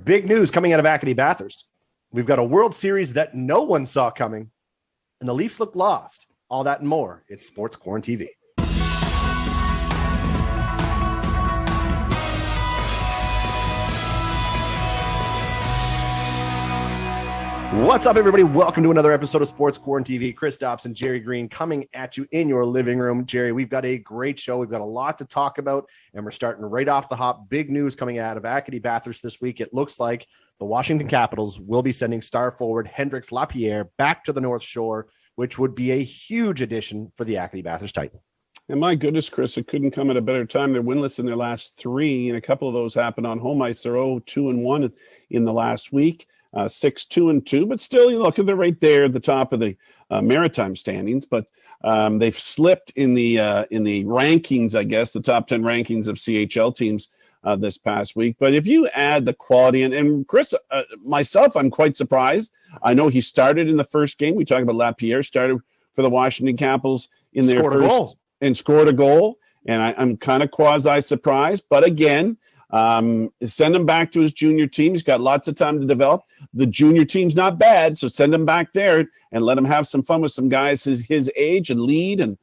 Big news coming out of Acadie Bathurst. We've got a World Series that no one saw coming, and the Leafs look lost. All that and more. It's Sports QuaranTV. What's up, everybody? Welcome to another episode of Sports QuaranTV. Chris Dobson and Gerry Green coming at you in your living room. Gerry, we've got a great show. We've got a lot to talk about, and we're starting right off the hop. Big news coming out of Acadie Bathurst this week. It looks like the Washington Capitals will be sending star forward Hendrix Lapierre back to the North Shore, which would be a huge addition for the Acadie Bathurst Titan. And my goodness, Chris, it couldn't come at a better time. They're winless in their last three, and a couple of those happened on home ice. They're 0-2-1 in the last week. 6-2-2, but still, you look, they're right there at the top of the Maritime standings. But they've slipped in the rankings, I guess, the top 10 rankings of CHL teams this past week. But if you add the quality, and Chris, myself, I'm quite surprised. I know he started in the first game. We talked about Lapierre started for the Washington Capitals in their first goal. And scored a goal. And I'm kind of quasi surprised, but again. Send him back to his junior team. He's got lots of time to develop. The junior team's not bad, so send him back there and let him have some fun with some guys his age and lead. And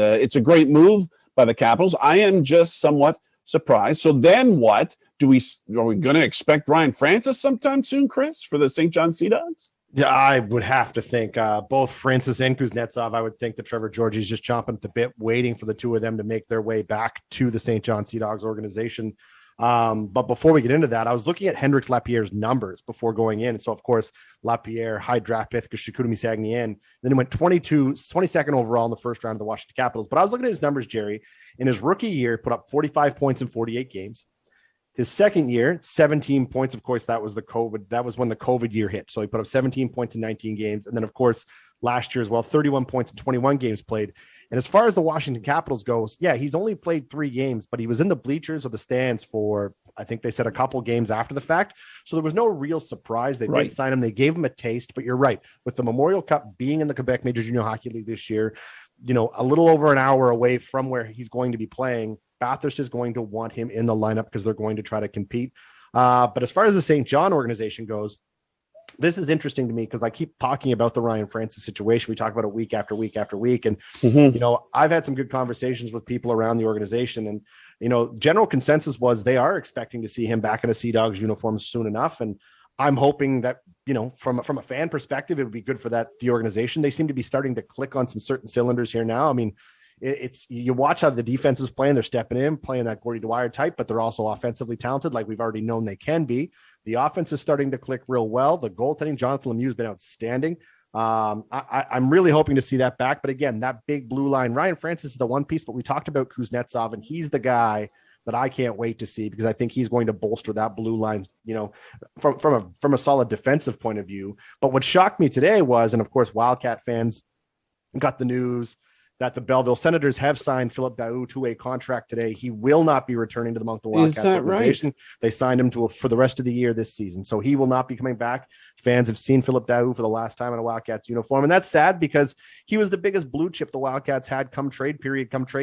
it's a great move by the Capitals. I am just somewhat surprised. So then what? Are we going to expect Ryan Francis sometime soon, Chris, for the St. John Sea Dogs? Yeah, I would have to think both Francis and Kuznetsov. I would think that Trevor Georgie's just chomping at the bit, waiting for the two of them to make their way back to the St. John Sea Dogs organization. But before we get into that, I was looking at Hendrix Lapierre's numbers before going in. So, of course, Lapierre, high draft pick, Shikutumi Sagnien. Then he went 22nd overall in the first round of the Washington Capitals. But I was looking at his numbers, Gerry. In his rookie year, put up 45 points in 48 games. His second year, 17 points. Of course, that was when the COVID year hit. So he put up 17 points in 19 games. And then, of course, last year as well, 31 points in 21 games played. And as far as the Washington Capitals goes, yeah, he's only played 3 games, but he was in the bleachers or the stands for, I think they said, a couple games after the fact. So there was no real surprise. They did sign him. They gave him a taste, but you're right. With the Memorial Cup being in the Quebec Major Junior Hockey League this year, a little over an hour away from where he's going to be playing, Bathurst is going to want him in the lineup because they're going to try to compete. But as far as the St. John organization goes, this is interesting to me because I keep talking about the Ryan Francis situation. We talk about it week after week after week. And, I've had some good conversations with people around the organization. And, general consensus was they are expecting to see him back in a Sea Dogs uniform soon enough. And I'm hoping that, from a fan perspective, it would be good for the organization. They seem to be starting to click on some certain cylinders here now. I mean, you watch how the defense is playing. They're stepping in, playing that Gordy Dwyer type, but they're also offensively talented, like we've already known they can be. The offense is starting to click real well. The goaltending, Jonathan Lemieux, has been outstanding. I'm really hoping to see that back. But again, that big blue line, Ryan Francis is the one piece, but we talked about Kuznetsov, and he's the guy that I can't wait to see because I think he's going to bolster that blue line, from a solid defensive point of view. But what shocked me today was, and of course, Wildcat fans got the news that the Belleville Senators have signed Philip Daou to a contract today. He will not be returning to the Moncton Wildcats organization. Right? They signed him for the rest of the year this season. So he will not be coming back. Fans have seen Philip Daou for the last time in a Wildcats uniform. And that's sad because he was the biggest blue chip the Wildcats had come trade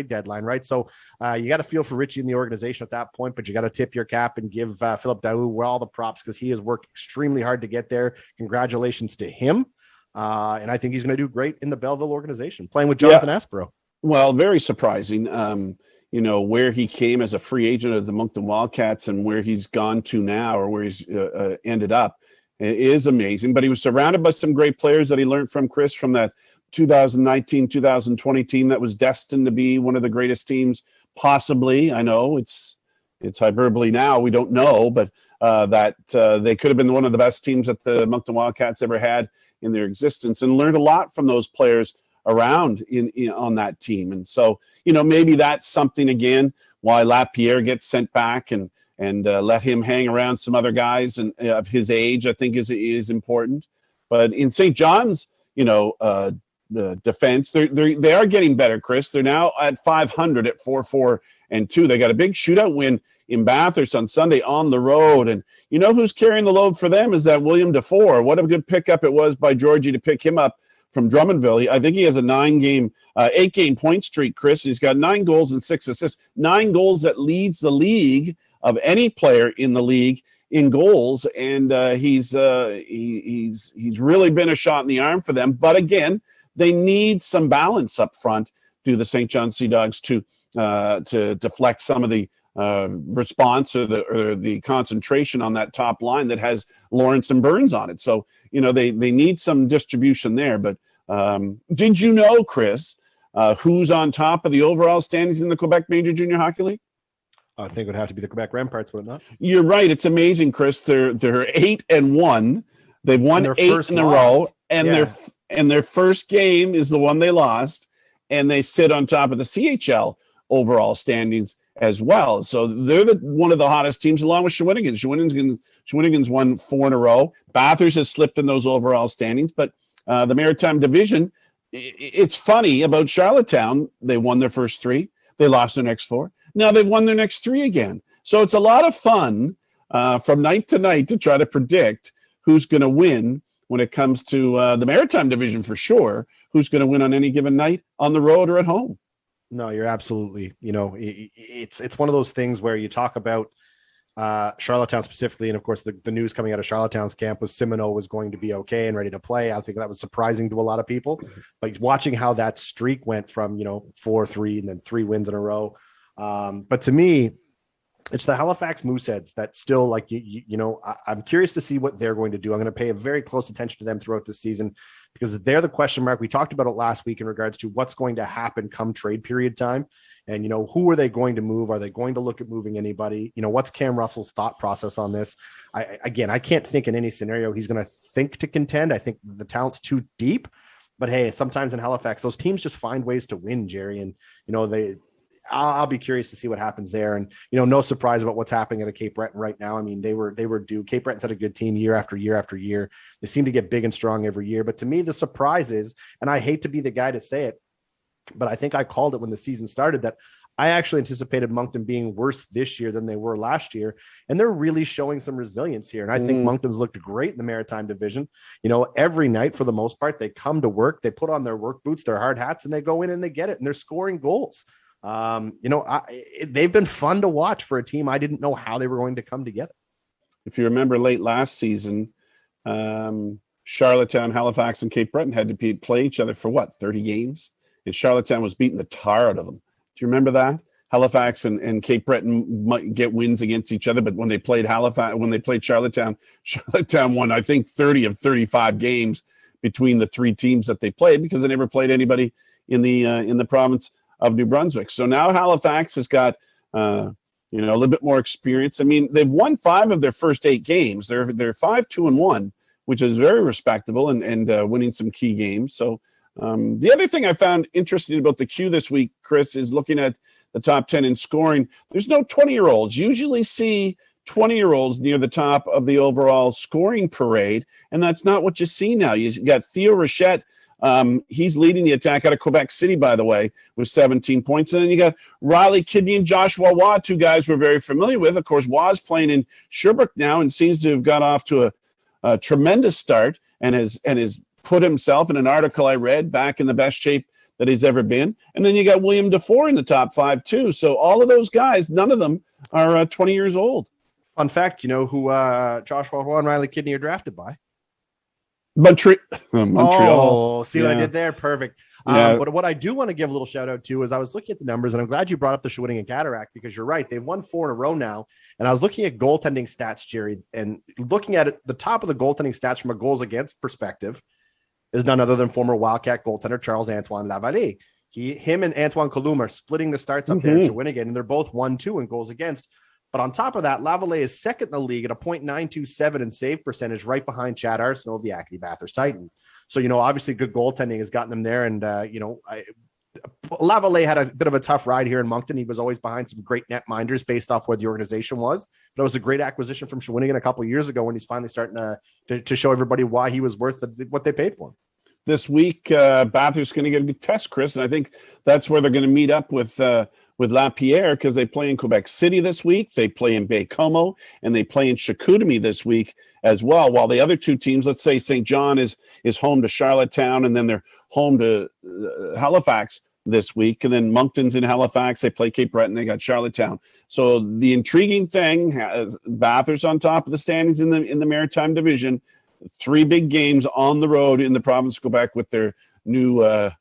deadline, right? So you got to feel for Richie and the organization at that point, but you got to tip your cap and give Philip Daou all the props because he has worked extremely hard to get there. Congratulations to him. And I think he's going to do great in the Belleville organization, playing with Jonathan Aspero. Well, very surprising, where he came as a free agent of the Moncton Wildcats and where he's gone to now or where he's ended up is amazing. But he was surrounded by some great players that he learned from, Chris, from that 2019-2020 team that was destined to be one of the greatest teams possibly. I know it's hyperbole now. We don't know, but that they could have been one of the best teams that the Moncton Wildcats ever had in their existence, and learned a lot from those players around on that team. And so, maybe that's something again why Lapierre gets sent back and let him hang around some other guys and of his age, I think is important. But in St. John's, defense, they are getting better, Chris. They're now at 500 at 4-4-2. They got a big shootout win in Bathurst on Sunday on the road. And you know who's carrying the load for them is that William DeFore. What a good pickup it was by Georgie to pick him up from Drummondville. I think he has a 8-game point streak, Chris. He's got 9 goals and 6 assists. 9 goals that leads the league of any player in the league in goals, and he's really been a shot in the arm for them. But again, they need some balance up front. Do the St. John Sea Dogs to deflect some of the response or the concentration on that top line that has Lawrence and Burns on it. So they need some distribution there. But did you know, Chris, who's on top of the overall standings in the Quebec Major Junior Hockey League? I think it would have to be the Quebec Ramparts, would it not? You're right. It's amazing, Chris. They're 8-1. They've won 8 in a row, and their first game is the one they lost, and they sit on top of the CHL overall standings as well. So they're one of the hottest teams, along with Shawinigan. Shawinigan's won 4 in a row. Bathurst has slipped in those overall standings, but the Maritime Division, it's funny about Charlottetown. They won their first 3. They lost their next 4. Now they've won their next 3 again. So it's a lot of fun from night to night to try to predict who's going to win when it comes to the Maritime Division, for sure. Who's going to win on any given night, on the road or at home? No, you're absolutely, it's one of those things where you talk about Charlottetown specifically. And of course, the news coming out of Charlottetown's camp was Simoneau was going to be okay and ready to play. I think that was surprising to a lot of people, but watching how that streak went from, 4-3 and then 3 wins in a row. But to me, it's the Halifax Mooseheads that still, like, I'm curious to see what they're going to do. I'm going to pay a very close attention to them throughout this season, because they're the question mark. We talked about it last week in regards to what's going to happen come trade period time. And, who are they going to move? Are they going to look at moving anybody? What's Cam Russell's thought process on this? I can't think in any scenario he's going to think to contend. I think the talent's too deep. But hey, sometimes in Halifax, those teams just find ways to win, Jerry. And, I'll be curious to see what happens there. And, no surprise about what's happening at a Cape Breton right now. I mean, they were due. Cape Breton's had a good team year after year after year. They seem to get big and strong every year. But to me, the surprise is, and I hate to be the guy to say it, but I think I called it when the season started, that I actually anticipated Moncton being worse this year than they were last year. And they're really showing some resilience here. And I think Moncton's looked great in the Maritime Division. Every night, for the most part, they come to work, they put on their work boots, their hard hats, and they go in and they get it. And they're scoring goals. They've been fun to watch for a team. I didn't know how they were going to come together. If you remember late last season, Charlottetown, Halifax, and Cape Breton had to play each other for 30 games? And Charlottetown was beating the tar out of them. Do you remember that? Halifax and Cape Breton might get wins against each other, but when they played Charlottetown won, I think, 30 of 35 games between the 3 teams that they played, because they never played anybody in the province of New Brunswick. So now Halifax has got a little bit more experience. I mean, they've won 5 of their first 8 games. They're 5-2-1, which is very respectable, and winning some key games. So the other thing I found interesting about the Q this week, Chris, is looking at the top 10 in scoring. There's no 20-year-olds. Usually see 20-year-olds near the top of the overall scoring parade, and that's not what you see now. You got Theo Rochette. He's leading the attack out of Quebec City, by the way, with 17 points. And then you got Riley Kidney and Joshua Waugh, 2 guys we're very familiar with. Of course, Waugh's playing in Sherbrooke now and seems to have got off to a tremendous start, and has put himself, in an article I read, back in the best shape that he's ever been. And then you got William DeFore in the top 5 too. So all of those guys, none of them are 20 years old. Fun fact, who Joshua Waugh and Riley Kidney are drafted by? Montreal. Oh, see what I did there? Perfect. Yeah. But what I do want to give a little shout out to is, I was looking at the numbers, and I'm glad you brought up the Shawinigan Cataract, because you're right. They've won 4 in a row now. And I was looking at goaltending stats, Jerry, and looking at it, the top of the goaltending stats from a goals against perspective is none other than former Wildcat goaltender Charles-Antoine Lavallée. Him and Antoine Colum are splitting the starts up there at Shawinigan, and they're both 1-2 in goals against. But on top of that, Lavallée is second in the league at a .927 in save percentage, right behind Chad Arsenault of the Acadie Bathurst Titan. So, obviously good goaltending has gotten them there. And, Lavallée had a bit of a tough ride here in Moncton. He was always behind some great netminders based off where the organization was. But it was a great acquisition from Shawinigan a couple of years ago, when he's finally starting to show everybody why he was worth what they paid for him. This week, Bathurst going to get a good test, Chris. And I think that's where they're going to meet up with Lapierre, because they play in Quebec City this week, they play in Baie-Comeau, and they play in Chicoutimi this week as well. While the other 2 teams, let's say St. John is home to Charlottetown, and then they're home to Halifax, this week, and then Moncton's in Halifax. They play Cape Breton. They got Charlottetown. So the intriguing thing has Bathurst on top of the standings in the Maritime Division. 3 big games on the road in the province of Quebec with their new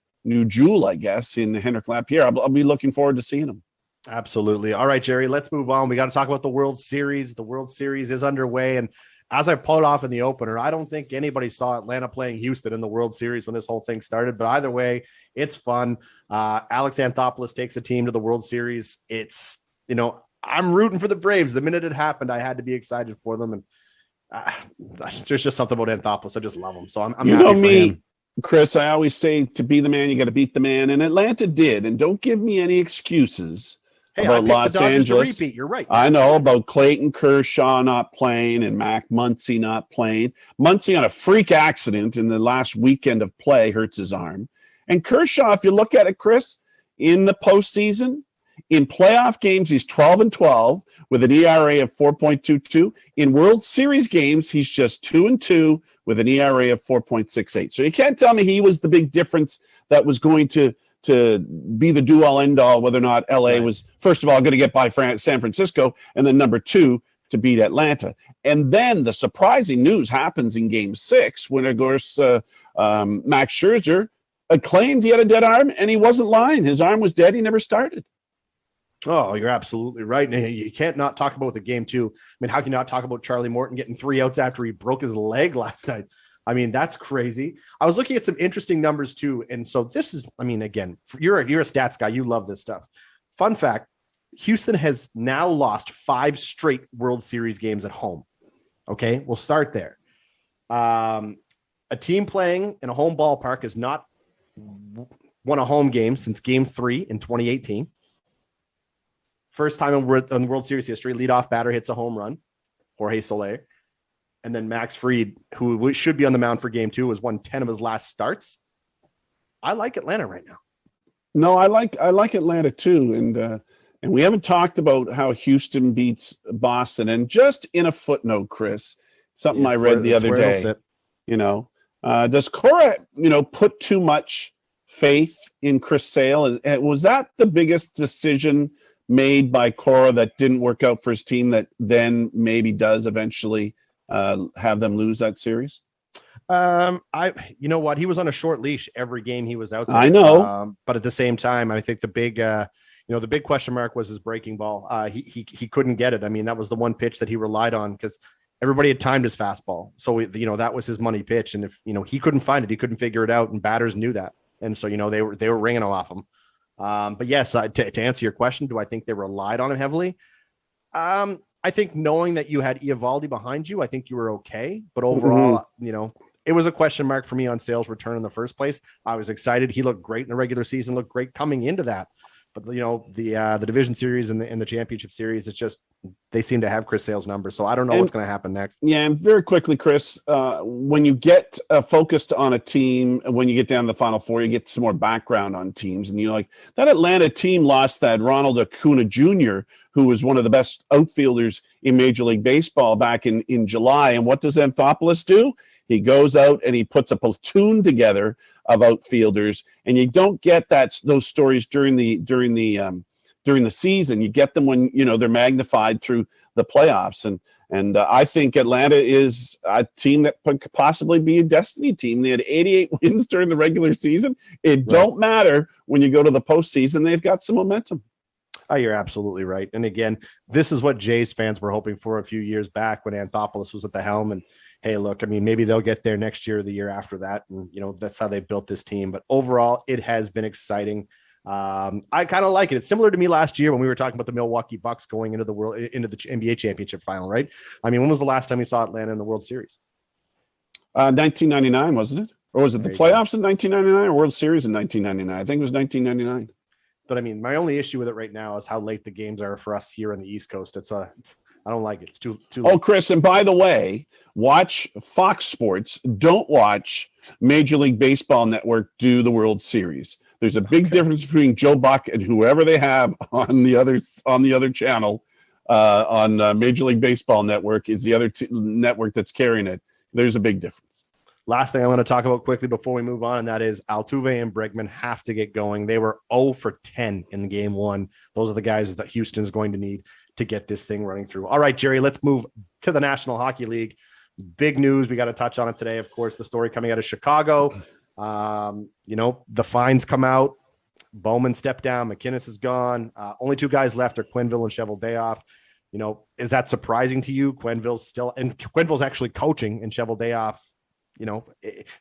jewel, I guess, in Henrik Lapierre. I'll be looking forward to seeing them. Absolutely. All right, Gerry, let's move on. We got to talk about the World Series. The World Series is underway, and as I pulled off in the opener, I don't think anybody saw Atlanta playing Houston in the World Series when this whole thing started. But either way, it's fun. Alex Anthopoulos takes a team to the World Series. It's, I'm rooting for the Braves. The minute it happened, I had to be excited for them. And there's just something about Anthopoulos. I just love him. So I'm happy for him. Chris, I always say to be the man, you got to beat the man. And Atlanta did. And don't give me any excuses. Hey, about Los Angeles. You're right. I know about Clayton Kershaw not playing and Mac Muncy not playing. Muncy on a freak accident in the last weekend of play hurts his arm. And Kershaw, if you look at it, Chris, in the postseason, in playoff games, he's 12-12 with an ERA of 4.22. In World Series games, he's just 2-2 with an ERA of 4.68. So you can't tell me he was the big difference that was going to be the do-all end-all, whether or not LA was, first of all, going to get by San Francisco, and then number 2, to beat Atlanta. And then the surprising news happens in Game 6 when, of course, Max Scherzer claimed he had a dead arm, and he wasn't lying. His arm was dead. He never started. Oh, you're absolutely right. And you can't not talk about the game, too. I mean, how can you not talk about Charlie Morton getting 3 outs after he broke his leg last night? I mean, that's crazy. I was looking at some interesting numbers too. And so this is, I mean, again, you're a stats guy. You love this stuff. Fun fact, Houston has now lost 5 straight World Series games at home. Okay, we'll start there. A team playing in a home ballpark has not won a home game since Game 3 in 2018. First time in World Series history, leadoff batter hits a home run, Jorge Soler. And then Max Fried, who should be on the mound for Game 2, has won 10 of his last starts. I like Atlanta right now. No, I like Atlanta too, and we haven't talked about how Houston beats Boston. And just in a footnote, Chris, something I read the other day. Does Cora, put too much faith in Chris Sale? Was that the biggest decision made by Cora that didn't work out for his team that then maybe does eventually have them lose that series? You know what? He was on a short leash every game he was out there. I know. But at the same time, I think the big question mark was his breaking ball. He couldn't get it. I mean, that was the one pitch that he relied on because everybody had timed his fastball. So, that was his money pitch. And if, he couldn't find it, he couldn't figure it out. And batters knew that. And so, they were ringing off him. But yes, to answer your question, do I think they relied on him heavily? I think knowing that you had Eovaldi behind you, I think you were okay. But overall, it was a question mark for me on Sale's return in the first place. I was excited. He looked great in the regular season, looked great coming into that. But, the division series and the championship series, it's just they seem to have Chris Sale's number. So I don't know what's going to happen next. Yeah, and very quickly, Chris, when you get focused on a team, when you get down to the Final Four, you get some more background on teams. And that Atlanta team lost that Ronald Acuna Jr., who was one of the best outfielders in Major League Baseball back in July. And what does Anthopoulos do? He goes out and he puts a platoon together of outfielders, and you don't get those stories during the season. You get them when they're magnified through the playoffs. And I think Atlanta is a team that could possibly be a destiny team. They had 88 wins during the regular season. It don't matter when you go to the postseason. They've got some momentum. Oh, you're absolutely right. And again, this is what Jays fans were hoping for a few years back when Anthopoulos was at the helm. And hey, look, I mean, maybe they'll get there next year or the year after that. And, that's how they built this team. But overall, it has been exciting. I kind of like it. It's similar to me last year when we were talking about the Milwaukee Bucks going into the NBA championship final, right? I mean, when was the last time we saw Atlanta in the World Series? 1999, wasn't it? Or was it the playoffs in 1999 or World Series in 1999? I think it was 1999. But I mean, my only issue with it right now is how late the games are for us here on the East Coast. I don't like it. It's too late. Oh, Chris, and by the way, watch Fox Sports. Don't watch Major League Baseball Network do the World Series. There's a big difference between Joe Buck and whoever they have on the other channel. On Major League Baseball Network is the other network that's carrying it. There's a big difference. Last thing I want to talk about quickly before we move on, and that is Altuve and Bregman have to get going. They were 0 for 10 in game one. Those are the guys that Houston's going to need to get this thing running through. All right, Gerry, let's move to the National Hockey League. Big news. We got to touch on it today. Of course, the story coming out of Chicago. The fines come out. Bowman stepped down. McInnes is gone. Only two guys left are Quenneville and Cheveldayoff. Is that surprising to you? Quenneville's actually coaching, and Cheveldayoff,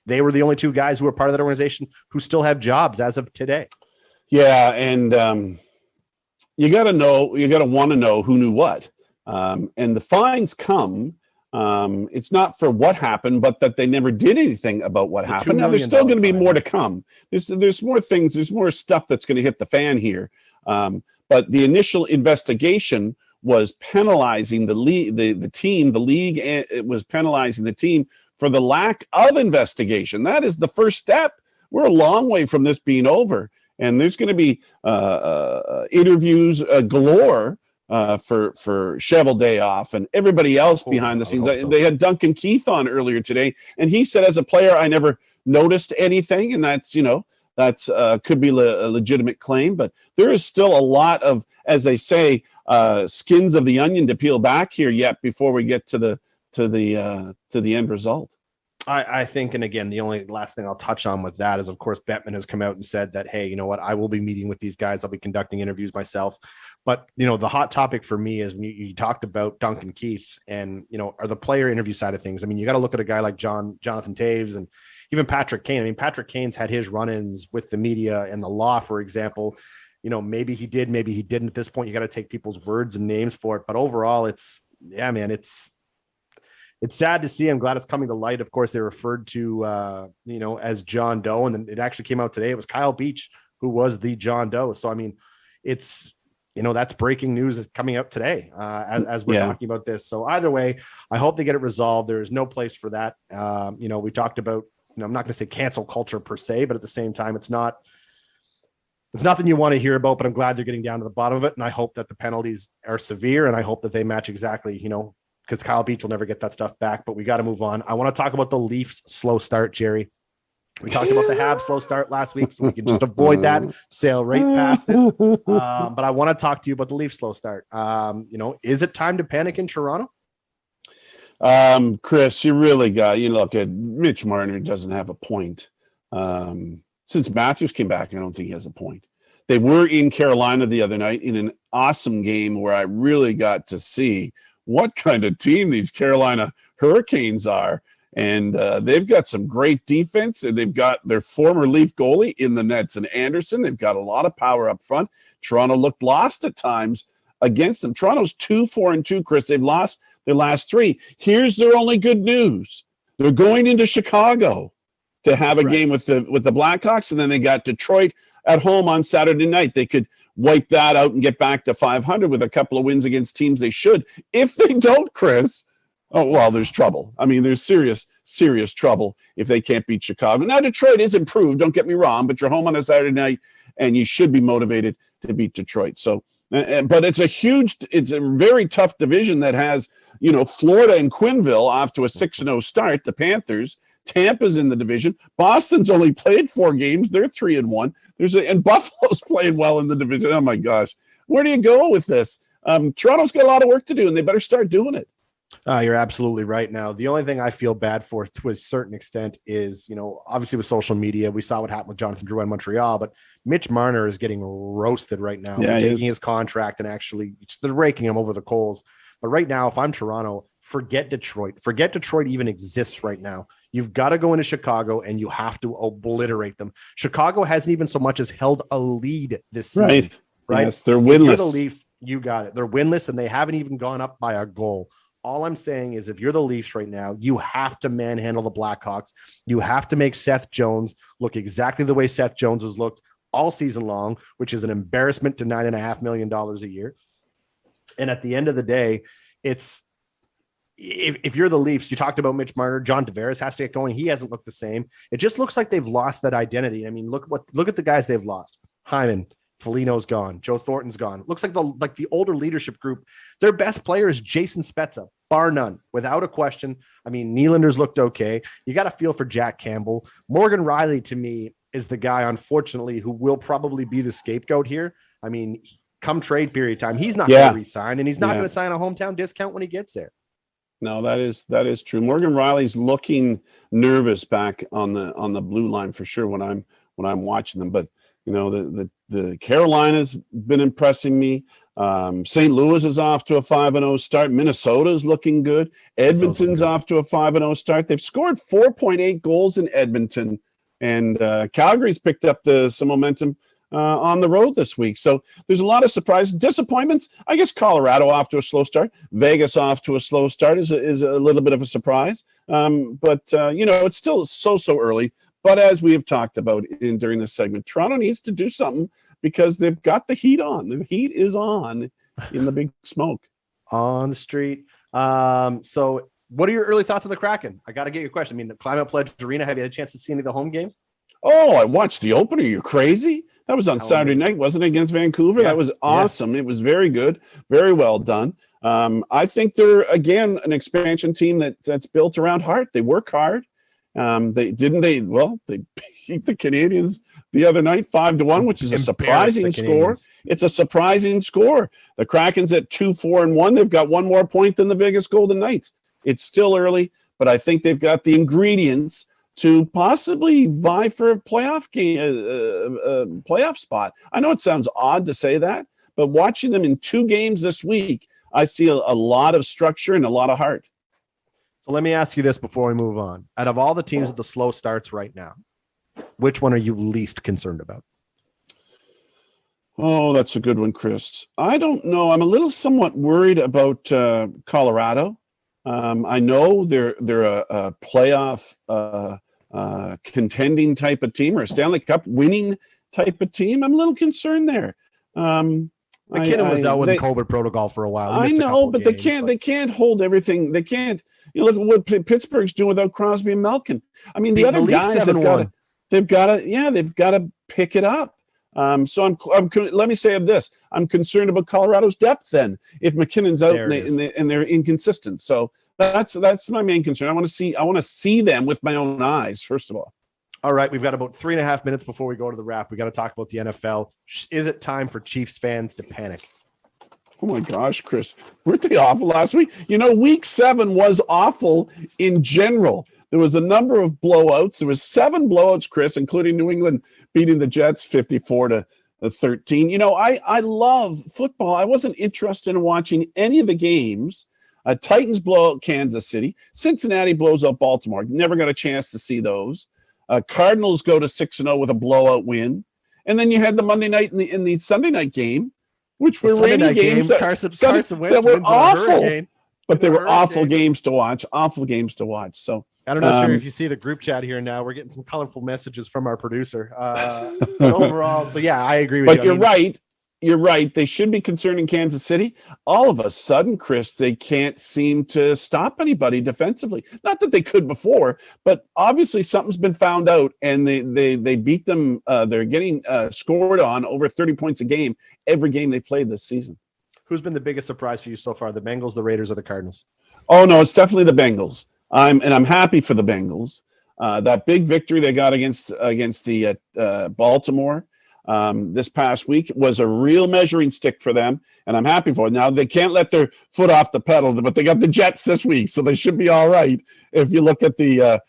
they were the only two guys who were part of that organization who still have jobs as of today. Yeah. And you got to want to know who knew what. And the fines come. It's not for what happened, but that they never did anything about what happened. Now, there's still going to be more to come. There's more things. There's more stuff that's going to hit the fan here. But the initial investigation was penalizing the team. The league, it was penalizing the team for the lack of investigation. That is the first step. We're a long way from this being over, and there's going to be interviews galore for Cheveldayoff and everybody else behind the scenes. So. They had Duncan Keith on earlier today, and he said, as a player, I never noticed anything, and that's could be a legitimate claim, but there is still a lot of, as they say, skins of the onion to peel back here yet before we get to the end result. I think, and again, the only last thing I'll touch on with that is, of course, Bettman has come out and said that, hey, you know what, I will be meeting with these guys. I'll be conducting interviews myself. But, the hot topic for me is when you talked about Duncan Keith and, are the player interview side of things. I mean, you got to look at a guy like Jonathan Taves and even Patrick Kane. I mean, Patrick Kane's had his run-ins with the media and the law, for example. Maybe he did, maybe he didn't. At this point, you got to take people's words and names for it. But overall, it's sad to see. I'm glad it's coming to light. Of course, they referred to, as John Doe, and then it actually came out today. It was Kyle Beach who was the John Doe. So, I mean, it's, that's breaking news that's coming up today as we're talking about this. So either way, I hope they get it resolved. There is no place for that. We talked about, I'm not going to say cancel culture per se, but at the same time, it's nothing you want to hear about, but I'm glad they're getting down to the bottom of it. And I hope that the penalties are severe, and I hope that they match exactly, because Kyle Beach will never get that stuff back, but we got to move on. I want to talk about the Leafs slow start, Gerry. We talked about the Habs slow start last week, so we can just avoid that, sail right past it. But I want to talk to you about the Leafs slow start. Is it time to panic in Toronto? Chris, you really got, look at Mitch Marner doesn't have a point. Since Matthews came back, I don't think he has a point. They were in Carolina the other night in an awesome game where I really got to see what kind of team these Carolina Hurricanes are. And they've got some great defense, and they've got their former Leaf goalie in the nets and Anderson. They've got a lot of power up front. Toronto looked lost at times against them. Toronto's 2-4-2, Chris. They've lost their last three. Here's their only good news. They're going into Chicago to have a game with the Blackhawks, and then they got Detroit at home on Saturday night. They could wipe that out and get back to 500 with a couple of wins against teams they should. If they don't, Chris, there's trouble. I mean, there's serious trouble if they can't beat Chicago. Now, Detroit is improved, don't get me wrong, but you're home on a Saturday night, and you should be motivated to beat Detroit. So, but it's a very tough division that has, Florida and Quenneville off to a 6-0 start, the Panthers. Tampa's in the division. Boston's only played 4 games. They're 3-1. And Buffalo's playing well in the division. Oh my gosh. Where do you go with this? Toronto's got a lot of work to do, and they better start doing it. You're absolutely right. Now, the only thing I feel bad for to a certain extent is, obviously with social media, we saw what happened with Jonathan Drouin in Montreal, but Mitch Marner is getting roasted right now for taking his contract, and actually they're raking him over the coals. But right now, if I'm Toronto, forget Detroit. Forget Detroit even exists right now. You've got to go into Chicago, and you have to obliterate them. Chicago hasn't even so much as held a lead this season. Right? Yes, they're winless. If you're the Leafs, you got it. They're winless, and they haven't even gone up by a goal. All I'm saying is, if you're the Leafs right now, you have to manhandle the Blackhawks. You have to make Seth Jones look exactly the way Seth Jones has looked all season long, which is an embarrassment to $9.5 million a year. And at the end of the day, it's if you're the Leafs, you talked about Mitch Marner, John Tavares has to get going. He hasn't looked the same. It just looks like they've lost that identity. I mean, look at the guys they've lost: Hyman, Foligno's gone. Joe Thornton's gone. Looks like the older leadership group, their best player is Jason Spezza, bar none, without a question. I mean, Nylander's looked okay. You got to feel for Jack Campbell. Morgan Riley, to me, is the guy, unfortunately, who will probably be the scapegoat here. I mean, come trade period time, he's not going to resign, and he's not going to sign a hometown discount when he gets there. No, that is true. Morgan Riley's looking nervous back on the blue line for sure when I'm watching them. But you know, the Carolina's been impressing me. St. Louis is off to a 5-0 start. Minnesota's looking good. Edmonton's off to a 5-0 start. They've scored 4.8 goals in Edmonton, and Calgary's picked up some momentum on the road this week. So there's a lot of surprises, disappointments. I guess Colorado off to a slow start. Vegas off to a slow start is a little bit of a surprise. But you know, it's still so early. But as we have talked about during this segment, Toronto needs to do something because they've got the heat on. The heat is on in the big smoke. On the street. So what are your early thoughts on the Kraken? I got to get your question. I mean, the Climate Pledge Arena, have you had a chance to see any of the home games? Oh, I watched the opener. You're crazy? That was on Saturday night, wasn't it, against Vancouver? Yeah. That was awesome. Yeah. It was very good. Very well done. I think they're, again, an expansion team that's built around heart. They work hard. They beat the Canadiens the other night 5-1, which is a surprising score. It's a surprising score. The Kraken's at 2-4-1. They've got one more point than the Vegas Golden Knights. It's still early, but I think they've got the ingredients to possibly vie for a playoff game, playoff spot. I know it sounds odd to say that, but watching them in 2 games this week, I see a lot of structure and a lot of heart. So let me ask you this before we move on. Out of all the teams with the slow starts right now, which one are you least concerned about? Oh, that's a good one, Chris. I don't know. I'm a little somewhat worried about Colorado. I know they're a playoff contending type of team or a Stanley Cup winning type of team. I'm a little concerned there. McKinnon was out with the COVID protocol for a while. I know, but they can't hold everything. They can't. You look at what Pittsburgh's doing without Crosby and Malkin. I mean, the other guys they've got to pick it up. So let me say this: I'm concerned about Colorado's depth. Then, if McKinnon's out and they're inconsistent, so that's my main concern. I want to see them with my own eyes first of all. All right, we've got about 3.5 minutes before we go to the wrap. We got to talk about the NFL. Is it time for Chiefs fans to panic? Oh my gosh, Chris, weren't they awful last week? You know, week 7 was awful in general. There was a number of blowouts. There was 7 blowouts, Chris, including New England beating the Jets 54-13. You know, I love football. I wasn't interested in watching any of the games. Titans blow out Kansas City. Cincinnati blows out Baltimore. Never got a chance to see those. Cardinals go to 6-0 with a blowout win. And then you had the Monday night and the Sunday night game, which were rainy games Carson Wentz that were awful. But they were awful games to watch. Awful games to watch. So I'm not sure if you see the group chat here now. We're getting some colorful messages from our producer. Overall, so yeah, I agree with you. But you're right. You're right. They should be concerned in Kansas City. All of a sudden, Chris, they can't seem to stop anybody defensively. Not that they could before, but obviously something's been found out, and they beat them. They're getting scored on over 30 points a game every game they played this season. Who's been the biggest surprise for you so far? The Bengals, the Raiders, or the Cardinals? Oh no, it's definitely the Bengals. I'm happy for the Bengals. That big victory they got against the Baltimore this past week was a real measuring stick for them, and I'm happy for it. Now they can't let their foot off the pedal, but they got the Jets this week, so they should be all right. If you look at the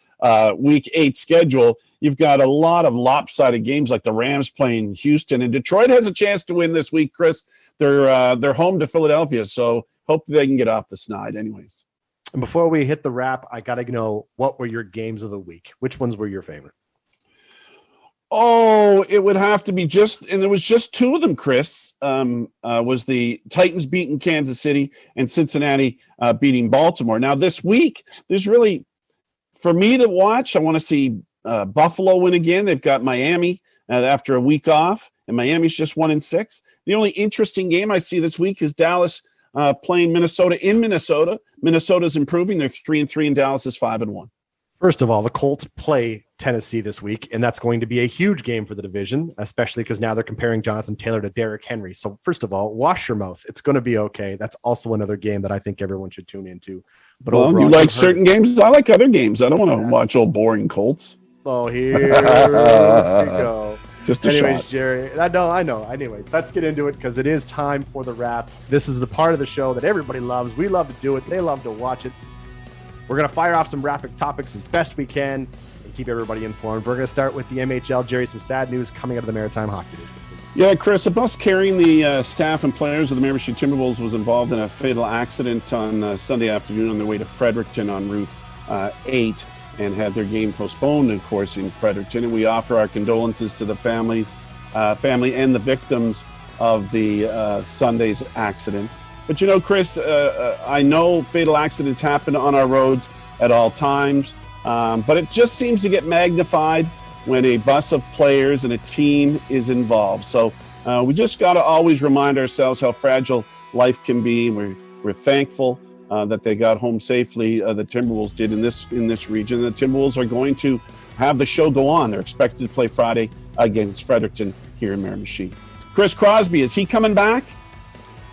week 8 schedule, you've got a lot of lopsided games like the Rams playing Houston, and Detroit has a chance to win this week, Chris. They're home to Philadelphia, so hope they can get off the snide anyways. And before we hit the wrap, I got to know, what were your games of the week? Which ones were your favorite? Oh, it would have to be and there was just 2 of them, Chris. Was the Titans beating Kansas City and Cincinnati beating Baltimore. Now this week, there's really, for me to watch, I want to see Buffalo win again. They've got Miami after a week off, and Miami's just 1-6. The only interesting game I see this week is Dallas playing Minnesota in Minnesota. Minnesota's improving. They're 3-3, and Dallas is 5-1. First of all, the Colts play Tennessee this week, and that's going to be a huge game for the division, especially because now they're comparing Jonathan Taylor to Derrick Henry. So first of all, wash your mouth. It's going to be okay. That's also another game that I think everyone should tune into. But well, overall, you like certain games. I like other games. I don't want to watch old boring Colts. Oh, here we go. Just a Anyways, shot. Jerry, I know. Anyways, let's get into it because it is time for the wrap. This is the part of the show that everybody loves. We love to do it. They love to watch it. We're going to fire off some rapid topics as best we can and keep everybody informed. We're going to start with the MHL. Jerry, some sad news coming out of the Maritime Hockey League this week. Yeah, Chris, a bus carrying the staff and players of the Miramichi Timberwolves was involved in a fatal accident on Sunday afternoon on their way to Fredericton on Route 8 and had their game postponed, of course, in Fredericton. And we offer our condolences to the family and the victims of the Sunday's accident. But, you know, Chris, I know fatal accidents happen on our roads at all times, but it just seems to get magnified when a bus of players and a team is involved. So we just got to always remind ourselves how fragile life can be. We're thankful that they got home safely. The Timberwolves did in this region. The Timberwolves are going to have the show go on. They're expected to play Friday against Fredericton here in Miramichi. Chris Crosby, is he coming back?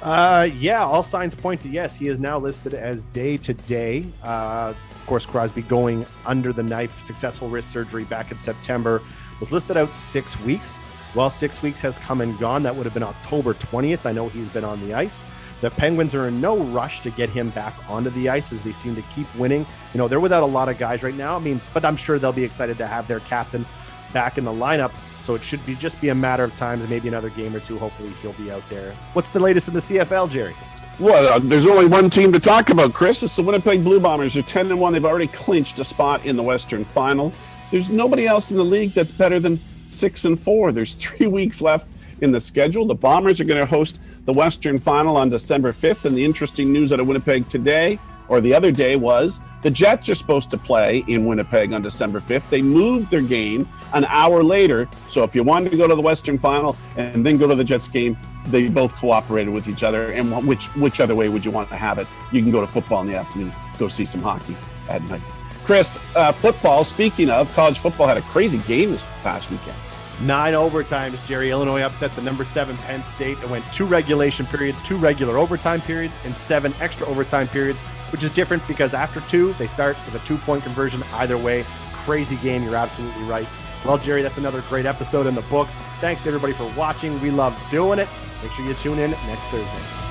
Yeah, all signs point to yes. He is now listed as day-to-day. Of course, Crosby going under the knife, successful wrist surgery back in September, was listed out 6 weeks. Well, 6 weeks has come and gone. That would have been October 20th. I know he's been on the ice. The Penguins are in no rush to get him back onto the ice as they seem to keep winning. You know, they're without a lot of guys right now. I mean, but I'm sure they'll be excited to have their captain back in the lineup. So it should be just be a matter of time, and maybe another game or two. Hopefully he'll be out there. What's the latest in the CFL, Jerry? Well, there's only one team to talk about, Chris. It's the Winnipeg Blue Bombers. They're 10-1. They've already clinched a spot in the Western Final. There's nobody else in the league that's better than 6-4. There's 3 weeks left in the schedule. The Bombers are going to host the Western Final on December 5th. And the interesting news out of Winnipeg today, or the other day, was the Jets are supposed to play in Winnipeg on December 5th. They moved their game an hour later. So if you wanted to go to the Western Final and then go to the Jets game, they both cooperated with each other. And which other way would you want to have it? You can go to football in the afternoon, go see some hockey at night. Chris, football, speaking of, college football had a crazy game this past weekend. 9 overtimes, Jerry. Illinois upset the number 7 Penn State. It went 2 regulation periods, 2 regular overtime periods, and 7 extra overtime periods, which is different because after 2, they start with a 2-point conversion either way. Crazy game. You're absolutely right. Well, Jerry, that's another great episode in the books. Thanks to everybody for watching. We love doing it. Make sure you tune in next Thursday.